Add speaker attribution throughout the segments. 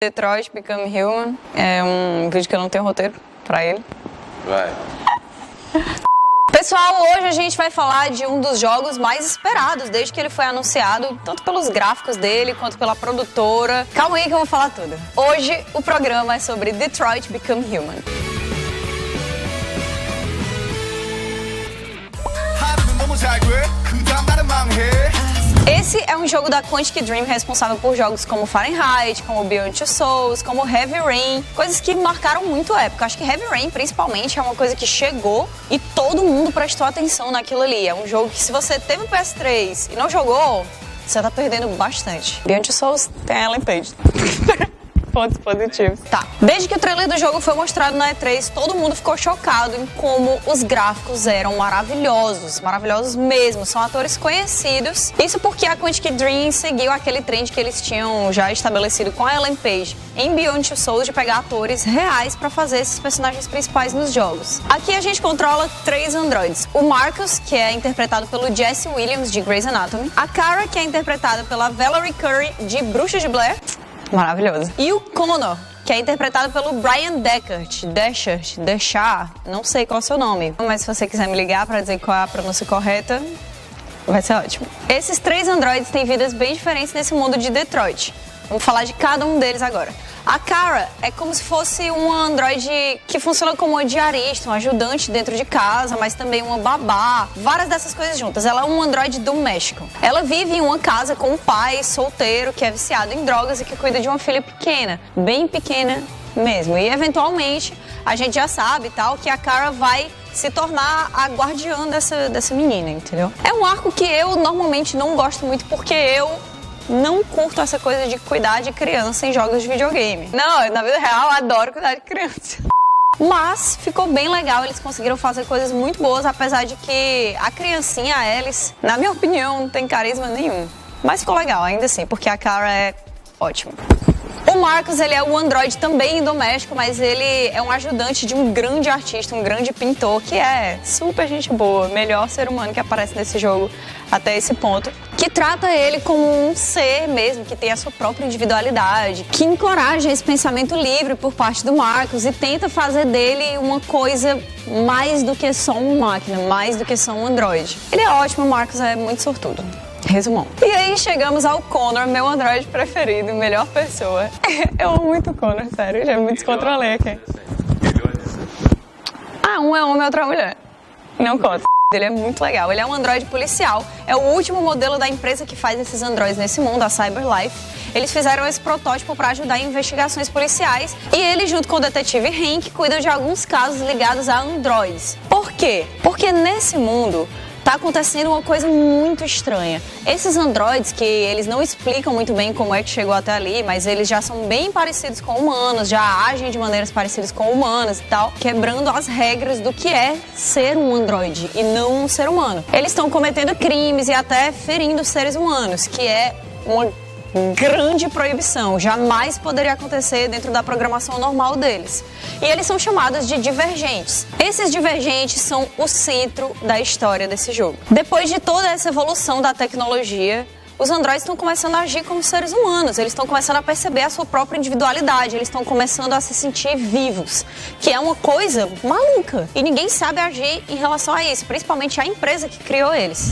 Speaker 1: Detroit Become Human. É um vídeo que eu não tenho roteiro pra ele.
Speaker 2: Vai.
Speaker 1: Pessoal, hoje a gente vai falar de um dos jogos mais esperados desde que ele foi anunciado, tanto pelos gráficos dele quanto pela produtora. Calma aí que eu vou falar tudo. Hoje o programa é sobre Detroit Become Human. Esse é um jogo da Quantic Dream responsável por jogos como Fahrenheit, como Beyond Two Souls, como Heavy Rain, coisas que marcaram muito a época. Acho que Heavy Rain, principalmente, é uma coisa que chegou e todo mundo prestou atenção naquilo ali. É um jogo que, se você teve o PS3 e não jogou, você tá perdendo bastante. Beyond Two Souls tem a Ellen Page. Pontos positivos. Tá. Desde que o trailer do jogo foi mostrado na E3, todo mundo ficou chocado em como os gráficos eram maravilhosos. Maravilhosos mesmo. São atores conhecidos. Isso porque a Quantic Dream seguiu aquele trend que eles tinham já estabelecido com a Ellen Page em Beyond Two Souls, de pegar atores reais pra fazer esses personagens principais nos jogos. Aqui a gente controla 3 androides. O Marcus, que é interpretado pelo Jesse Williams, de Grey's Anatomy. A Kara, que é interpretada pela Valerie Curry, de Bruxa de Blair. Maravilhoso. E o Connor, que é interpretado pelo Brian Deschar, não sei qual é o seu nome, mas se você quiser me ligar para dizer qual é a pronúncia correta, vai ser ótimo. Esses 3 androides têm vidas bem diferentes nesse mundo de Detroit. Vamos falar de cada um deles agora. A Kara é como se fosse um androide que funciona como uma diarista, um ajudante dentro de casa, mas também uma babá, várias dessas coisas juntas. Ela é um androide doméstico. Ela vive em uma casa com um pai solteiro que é viciado em drogas e que cuida de uma filha pequena, bem pequena mesmo. E eventualmente a gente já sabe tal que a Kara vai se tornar a guardiã dessa menina, entendeu? É um arco que eu normalmente não gosto muito porque eu não curto essa coisa de cuidar de criança em jogos de videogame. Não, na vida real eu adoro cuidar de criança. Mas ficou bem legal, eles conseguiram fazer coisas muito boas, apesar de que a criancinha, a Alice, na minha opinião, não tem carisma nenhum. Mas ficou legal ainda assim, porque a Kara é ótima. O Marcus, ele é um androide também doméstico, mas ele é um ajudante de um grande artista, um grande pintor, que é super gente boa, melhor ser humano que aparece nesse jogo até esse ponto, que trata ele como um ser mesmo, que tem a sua própria individualidade, que encoraja esse pensamento livre por parte do Marcus e tenta fazer dele uma coisa mais do que só uma máquina, mais do que só um androide. Ele é ótimo, o Marcus é muito sortudo. Resumão. E aí chegamos ao Connor, meu androide preferido, melhor pessoa. Eu amo muito o Connor, sério, já me descontrolei aqui. Ah, um é homem e outra é mulher. Não conta. Ele é muito legal. Ele é um androide policial. É o último modelo da empresa que faz esses androides nesse mundo, a CyberLife. Eles fizeram esse protótipo para ajudar em investigações policiais e ele, junto com o detetive Hank, cuida de alguns casos ligados a androides. Por quê? Porque nesse mundo tá acontecendo uma coisa muito estranha. Esses androides, que eles não explicam muito bem como é que chegou até ali, mas eles já são bem parecidos com humanos, já agem de maneiras parecidas com humanos e tal, quebrando as regras do que é ser um androide e não um ser humano. Eles estão cometendo crimes e até ferindo seres humanos, que é uma grande proibição, jamais poderia acontecer dentro da programação normal deles. E eles são chamados de divergentes. Esses divergentes são o centro da história desse jogo. Depois de toda essa evolução da tecnologia, os androides estão começando a agir como seres humanos, eles estão começando a perceber a sua própria individualidade, eles estão começando a se sentir vivos, que é uma coisa maluca. E ninguém sabe agir em relação a isso, principalmente a empresa que criou eles.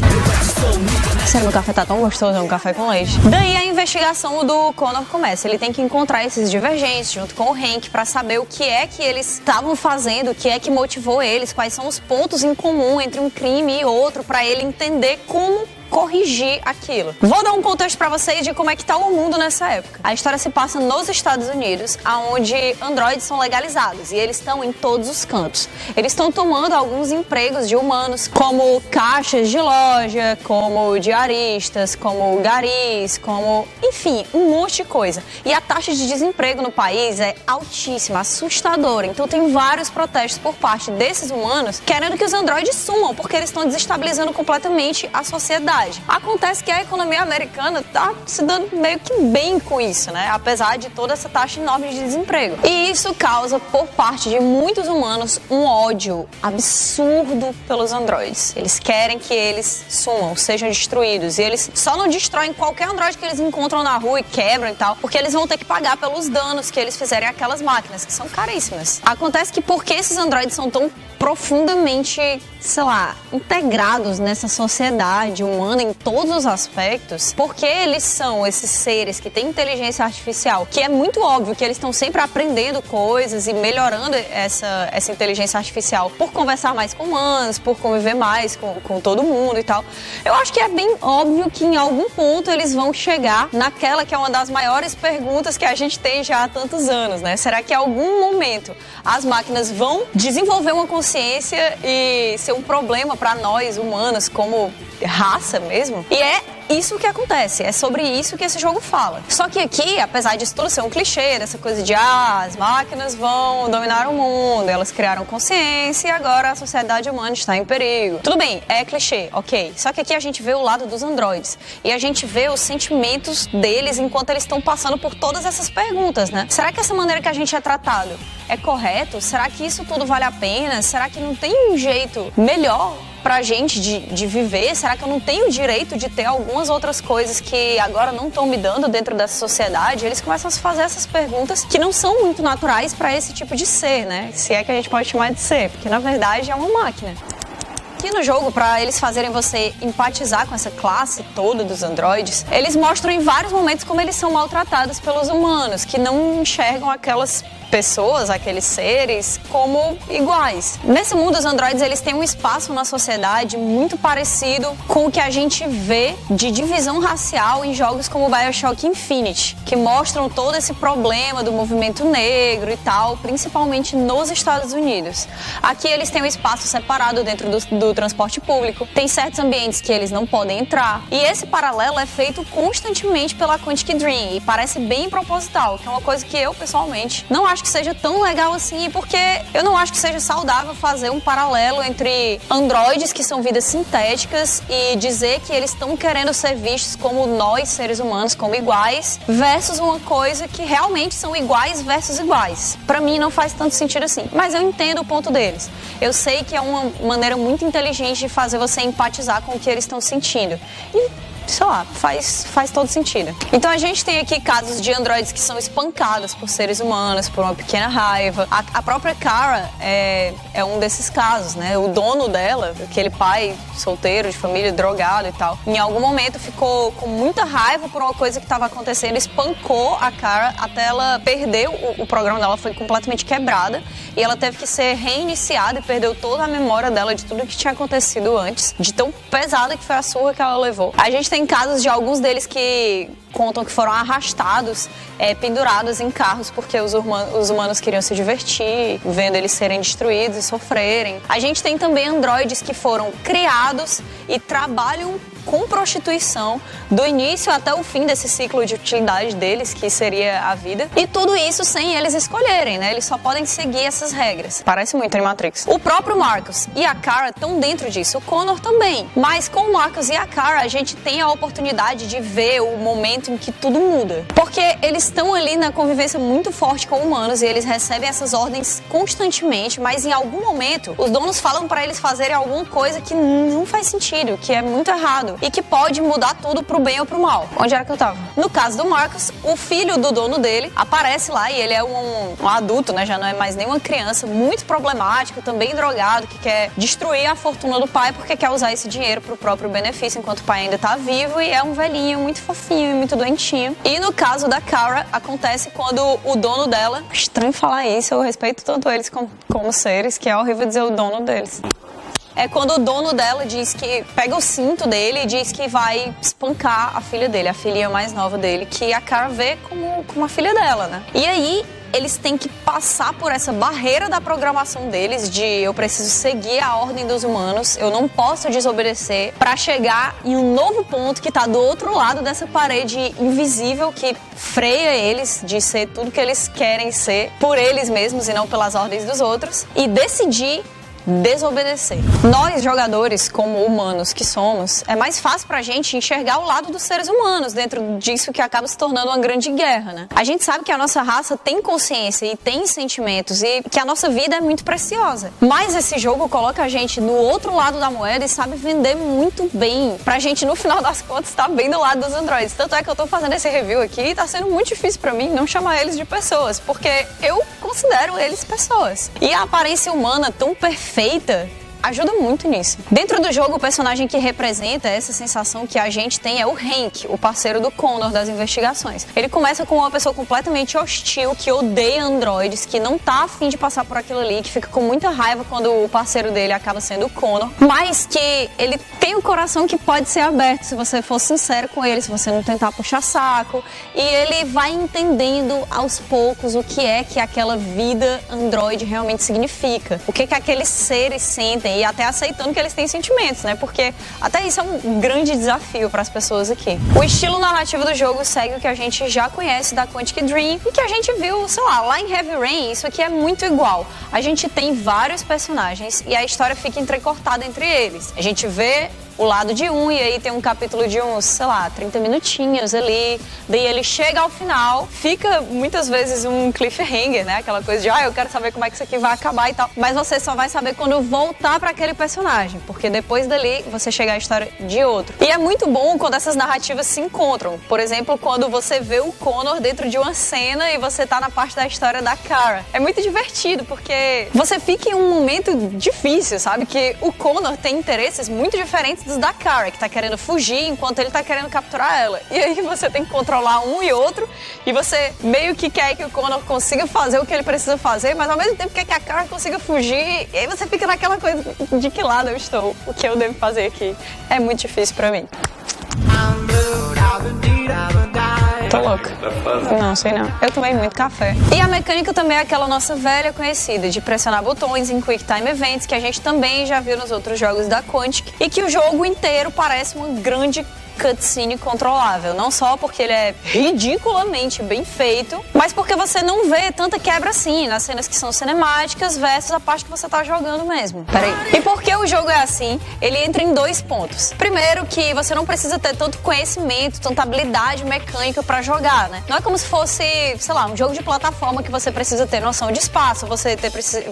Speaker 1: Sério, meu café tá tão gostoso, é um café com leite. Daí a investigação do Connor começa, ele tem que encontrar esses divergentes junto com o Hank para saber o que é que eles estavam fazendo, o que é que motivou eles, quais são os pontos em comum entre um crime e outro, para ele entender como corrigir aquilo. Vou dar um contexto pra vocês de como é que tá o mundo nessa época. A história se passa nos Estados Unidos, onde androides são legalizados e eles estão em todos os cantos. Eles estão tomando alguns empregos de humanos, como caixas de loja, como diaristas, como garis, como, enfim, um monte de coisa. E a taxa de desemprego no país é altíssima, assustadora. Então tem vários protestos por parte desses humanos querendo que os androides sumam, porque eles estão desestabilizando completamente a sociedade. sociedade. Acontece que a economia americana tá se dando meio que bem com isso, né? Apesar de toda essa taxa enorme de desemprego. E isso causa, por parte de muitos humanos, um ódio absurdo pelos androides. Eles querem que eles sumam, sejam destruídos. E eles só não destroem qualquer androide que eles encontram na rua e quebram e tal, porque eles vão ter que pagar pelos danos que eles fizerem àquelas máquinas, que são caríssimas. Acontece que porque esses androides são tão profundamente, sei lá, integrados nessa sociedade humana em todos os aspectos, porque eles são esses seres que têm inteligência artificial, que é muito óbvio que eles estão sempre aprendendo coisas e melhorando essa inteligência artificial por conversar mais com humanos, por conviver mais com todo mundo e tal. Eu acho que é bem óbvio que em algum ponto eles vão chegar naquela que é uma das maiores perguntas que a gente tem já há tantos anos, né? Será que em algum momento as máquinas vão desenvolver uma consciência e ser um problema para nós humanos como raça mesmo? E é isso que acontece, é sobre isso que esse jogo fala. Só que aqui, apesar disso tudo ser um clichê, dessa coisa de as máquinas vão dominar o mundo, elas criaram consciência e agora a sociedade humana está em perigo. Tudo bem, é clichê, ok. Só que aqui a gente vê o lado dos androides e a gente vê os sentimentos deles enquanto eles estão passando por todas essas perguntas, né? Será que essa maneira que a gente é tratado é correto? Será que isso tudo vale a pena? Será que não tem um jeito melhor pra gente de viver? Será que eu não tenho o direito de ter algumas outras coisas que agora não estão me dando dentro dessa sociedade? Eles começam a se fazer essas perguntas que não são muito naturais pra esse tipo de ser, né? Se é que a gente pode chamar de ser, porque na verdade é uma máquina. Aqui no jogo, para eles fazerem você empatizar com essa classe toda dos androides, eles mostram em vários momentos como eles são maltratados pelos humanos, que não enxergam aquelas pessoas, aqueles seres, como iguais. Nesse mundo, os androides eles têm um espaço na sociedade muito parecido com o que a gente vê de divisão racial em jogos como BioShock Infinite, que mostram todo esse problema do movimento negro e tal, principalmente nos Estados Unidos. Aqui eles têm um espaço separado dentro do transporte público, tem certos ambientes que eles não podem entrar, e esse paralelo é feito constantemente pela Quantic Dream, e parece bem proposital, que é uma coisa que eu, pessoalmente, não acho que seja tão legal assim, porque eu não acho que seja saudável fazer um paralelo entre androides, que são vidas sintéticas, e dizer que eles estão querendo ser vistos como nós, seres humanos, como iguais, versus uma coisa que realmente são iguais versus iguais. Pra mim não faz tanto sentido assim, mas eu entendo o ponto deles. Eu sei que é uma maneira muito inteligente de fazer você empatizar com o que eles estão sentindo. E sei lá, faz todo sentido. Então a gente tem aqui casos de androides que são espancados por seres humanos, por uma pequena raiva. A própria Kara é um desses casos, né? O dono dela, aquele pai solteiro, de família, drogado e tal, em algum momento ficou com muita raiva por uma coisa que estava acontecendo, espancou a Kara até ela perder, o programa dela foi completamente quebrada e ela teve que ser reiniciada e perdeu toda a memória dela de tudo que tinha acontecido antes, de tão pesada que foi a surra que ela levou. A gente tem casos de alguns deles que contam que foram arrastados, pendurados em carros porque os humanos queriam se divertir, vendo eles serem destruídos e sofrerem. A gente tem também androides que foram criados e trabalham com prostituição do início até o fim desse ciclo de utilidade deles, que seria a vida. E tudo isso sem eles escolherem, né? Eles só podem seguir essas regras. Parece muito em Matrix. O próprio Marcus e a Kara estão dentro disso. O Connor também. Mas com o Marcus e a Kara, a gente tem a oportunidade de ver o momento em que tudo muda. Porque eles estão ali na convivência muito forte com humanos e eles recebem essas ordens constantemente, mas em algum momento os donos falam pra eles fazerem alguma coisa que não faz sentido, que é muito errado e que pode mudar tudo pro bem ou pro mal. Onde era que eu tava? No caso do Marcus, o filho do dono dele aparece lá e ele é um adulto, né? Já não é mais nenhuma criança, muito problemático, também drogado, que quer destruir a fortuna do pai porque quer usar esse dinheiro pro próprio benefício enquanto o pai ainda tá vivo, e é um velhinho muito fofinho e muito doentinho. E no caso da Kara, acontece quando o dono dela... Estranho falar isso, eu respeito tanto eles como seres, que é horrível dizer o dono deles. É quando o dono dela diz que pega o cinto dele e diz que vai espancar a filha dele, a filhinha mais nova dele, que a Kara vê como a filha dela, né? E aí eles têm que passar por essa barreira da programação deles de eu preciso seguir a ordem dos humanos, eu não posso desobedecer, pra chegar em um novo ponto que tá do outro lado dessa parede invisível que freia eles de ser tudo que eles querem ser por eles mesmos e não pelas ordens dos outros, e decidir desobedecer. Nós, jogadores, como humanos que somos, é mais fácil pra gente enxergar o lado dos seres humanos dentro disso que acaba se tornando uma grande guerra, né? A gente sabe que a nossa raça tem consciência e tem sentimentos e que a nossa vida é muito preciosa. Mas esse jogo coloca a gente no outro lado da moeda e sabe vender muito bem pra gente, no final das contas, estar bem do lado dos androides. Tanto é que eu tô fazendo esse review aqui e tá sendo muito difícil pra mim não chamar eles de pessoas, porque eu considero eles pessoas. E a aparência humana tão perfeita ajuda muito nisso. Dentro do jogo, o personagem que representa essa sensação que a gente tem é o Hank, o parceiro do Connor das investigações. Ele começa com uma pessoa completamente hostil, que odeia androides, que não tá afim de passar por aquilo ali, que fica com muita raiva quando o parceiro dele acaba sendo o Connor, mas que ele tem um coração que pode ser aberto se você for sincero com ele, se você não tentar puxar saco, e ele vai entendendo aos poucos o que é que aquela vida androide realmente significa, o que aqueles seres sentem, e até aceitando que eles têm sentimentos, né? Porque até isso é um grande desafio para as pessoas aqui. O estilo narrativo do jogo segue o que a gente já conhece da Quantic Dream e que a gente viu, sei lá em Heavy Rain. Isso aqui é muito igual. A gente tem vários personagens e a história fica entrecortada entre eles. A gente vê o lado de um, e aí tem um capítulo de uns, sei lá, 30 minutinhos ali, daí ele chega ao final, fica muitas vezes um cliffhanger, né, aquela coisa de, eu quero saber como é que isso aqui vai acabar e tal, mas você só vai saber quando voltar pra aquele personagem, porque depois dali você chega à história de outro. E é muito bom quando essas narrativas se encontram, por exemplo, quando você vê o Connor dentro de uma cena e você tá na parte da história da Kara. É muito divertido, porque você fica em um momento difícil, sabe, que o Connor tem interesses muito diferentes dos da Kara, que tá querendo fugir enquanto ele tá querendo capturar ela. E aí você tem que controlar um e outro, e você meio que quer que o Connor consiga fazer o que ele precisa fazer, mas ao mesmo tempo quer que a Kara consiga fugir, e aí você fica naquela coisa de que lado eu estou, o que eu devo fazer aqui. É muito difícil pra mim. Tô louca. Não, sei não. Eu tomei muito café. E a mecânica também é aquela nossa velha conhecida, de pressionar botões em Quick Time Events, que a gente também já viu nos outros jogos da Quantic, e que o jogo inteiro parece uma grande cutscene controlável, não só porque ele é ridiculamente bem feito, mas porque você não vê tanta quebra assim nas cenas que são cinemáticas versus a parte que você tá jogando mesmo. Peraí. E por que o jogo é assim? Ele entra em dois pontos. Primeiro, que você não precisa ter tanto conhecimento, tanta habilidade mecânica pra jogar, né? Não é como se fosse, sei lá, um jogo de plataforma que você precisa ter noção de espaço,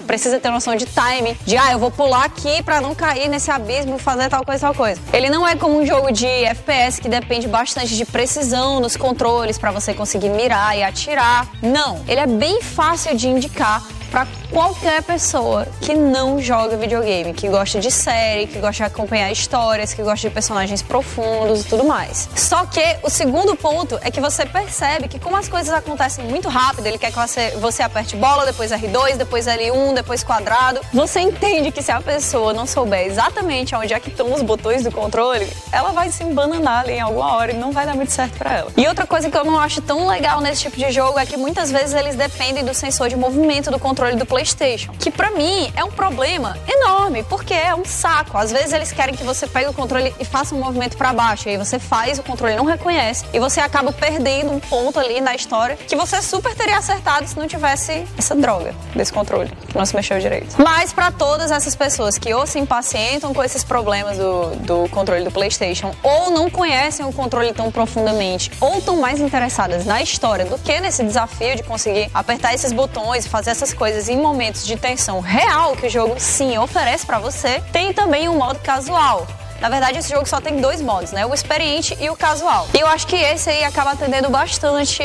Speaker 1: precisa ter noção de time, de eu vou pular aqui pra não cair nesse abismo, fazer tal coisa. Ele não é como um jogo de FPS que depende bastante de precisão nos controles para você conseguir mirar e atirar. Não, ele é bem fácil de indicar para qualquer pessoa que não joga videogame, que gosta de série, que gosta de acompanhar histórias, que gosta de personagens profundos e tudo mais. Só que o segundo ponto é que você percebe que como as coisas acontecem muito rápido, ele quer que você aperte bola, depois R2, depois L1, depois quadrado, você entende que se a pessoa não souber exatamente onde é que estão os botões do controle, ela vai se embananar ali em alguma hora e não vai dar muito certo para ela. E outra coisa que eu não acho tão legal nesse tipo de jogo é que muitas vezes eles dependem do sensor de movimento do controle do PlayStation, que pra mim é um problema enorme, porque é um saco. Às vezes eles querem que você pegue o controle e faça um movimento pra baixo, e aí você faz, o controle não reconhece, e você acaba perdendo um ponto ali na história que você super teria acertado se não tivesse essa droga desse controle, que não se mexeu direito. Mas pra todas essas pessoas que ou se impacientam com esses problemas do controle do PlayStation, ou não conhecem o controle tão profundamente, ou estão mais interessadas na história do que nesse desafio de conseguir apertar esses botões e fazer essas coisas em momentos de tensão real que o jogo sim oferece pra você, tem também um modo casual. Na verdade, esse jogo só tem dois modos, né? O experiente e o casual. E eu acho que esse aí acaba atendendo bastante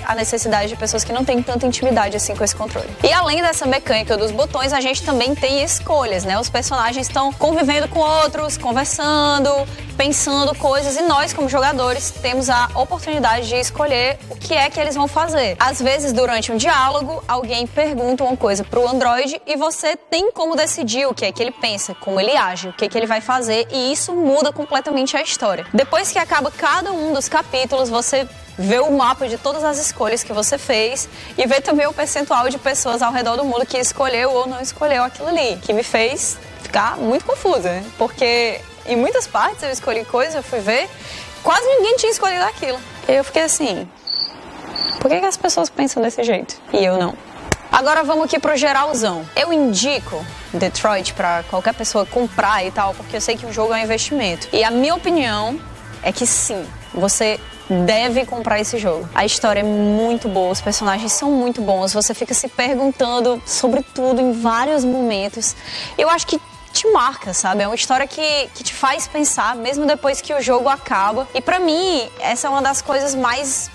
Speaker 1: a necessidade de pessoas que não têm tanta intimidade assim com esse controle. E além dessa mecânica dos botões, a gente também tem escolhas, né? Os personagens estão convivendo com outros, conversando, pensando coisas, e nós, como jogadores, temos a oportunidade de escolher o que é que eles vão fazer. Às vezes, durante um diálogo, alguém pergunta uma coisa pro androide e você tem como decidir o que é que ele pensa, como ele age, o que é que ele vai fazer, e isso muda completamente a história. Depois que acaba cada um dos capítulos, você vê o mapa de todas as escolhas que você fez e vê também o percentual de pessoas ao redor do mundo que escolheu ou não escolheu aquilo ali, que me fez ficar muito confusa, né? Porque em muitas partes eu escolhi coisas, eu fui ver, quase ninguém tinha escolhido aquilo. E eu fiquei assim, por que as pessoas pensam desse jeito? E eu não. Agora vamos aqui pro geralzão. Eu indico Detroit pra qualquer pessoa comprar e tal, porque eu sei que o jogo é um investimento. E a minha opinião é que sim, você deve comprar esse jogo. A história é muito boa, os personagens são muito bons, você fica se perguntando sobre tudo em vários momentos. Eu acho que te marca, sabe? É uma história que te faz pensar, mesmo depois que o jogo acaba. E pra mim, essa é uma das coisas mais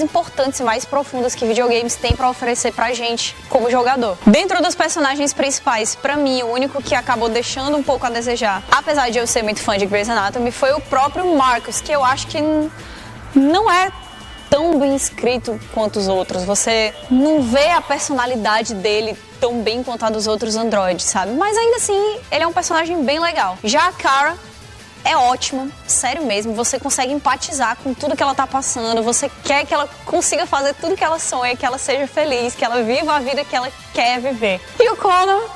Speaker 1: importantes e mais profundas que videogames têm pra oferecer pra gente como jogador. Dentro dos personagens principais, pra mim, o único que acabou deixando um pouco a desejar, apesar de eu ser muito fã de Grey's Anatomy, foi o próprio Marcus, que eu acho que não é tão bem escrito quanto os outros. Você não vê a personalidade dele tão bem quanto a dos outros androides, sabe? Mas ainda assim, ele é um personagem bem legal. Já a Kara é ótima, sério mesmo. Você consegue empatizar com tudo que ela tá passando. Você quer que ela consiga fazer tudo que ela sonha, que ela seja feliz, que ela viva a vida que ela quer viver. E o Connor,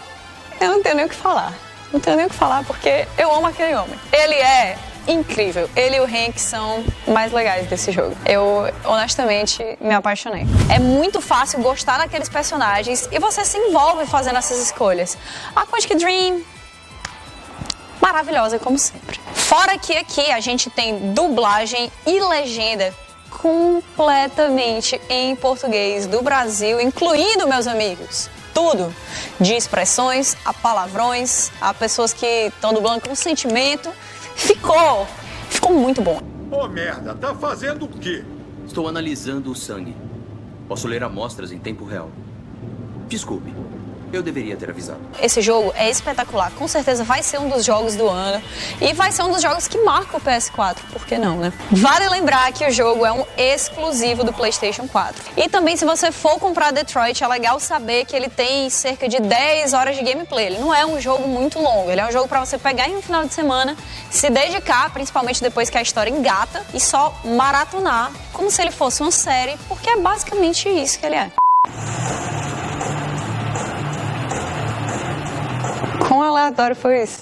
Speaker 1: eu não tenho nem o que falar. Não tenho nem o que falar porque eu amo aquele homem. Ele é incrível. Ele e o Hank são mais legais desse jogo. Eu, honestamente, me apaixonei. É muito fácil gostar daqueles personagens e você se envolve fazendo essas escolhas. A Quantic Dream, maravilhosa como sempre. Fora que aqui a gente tem dublagem e legenda completamente em português do Brasil, incluindo, meus amigos, tudo. De expressões a palavrões, a pessoas que estão dublando com sentimento. Ficou muito bom.
Speaker 2: Ô, merda, tá fazendo o quê?
Speaker 3: Estou analisando o sangue. Posso ler amostras em tempo real. Desculpe, eu deveria ter avisado.
Speaker 1: Esse jogo é espetacular. Com certeza vai ser um dos jogos do ano. E vai ser um dos jogos que marca o PS4. Por que não, né? Vale lembrar que o jogo é um exclusivo do PlayStation 4. E também, se você for comprar Detroit, é legal saber que ele tem cerca de 10 horas de gameplay. Ele não é um jogo muito longo. Ele é um jogo pra você pegar em um final de semana, se dedicar, principalmente depois que a história engata, e só maratonar como se ele fosse uma série, porque é basicamente isso que ele é. Quão aleatório foi isso?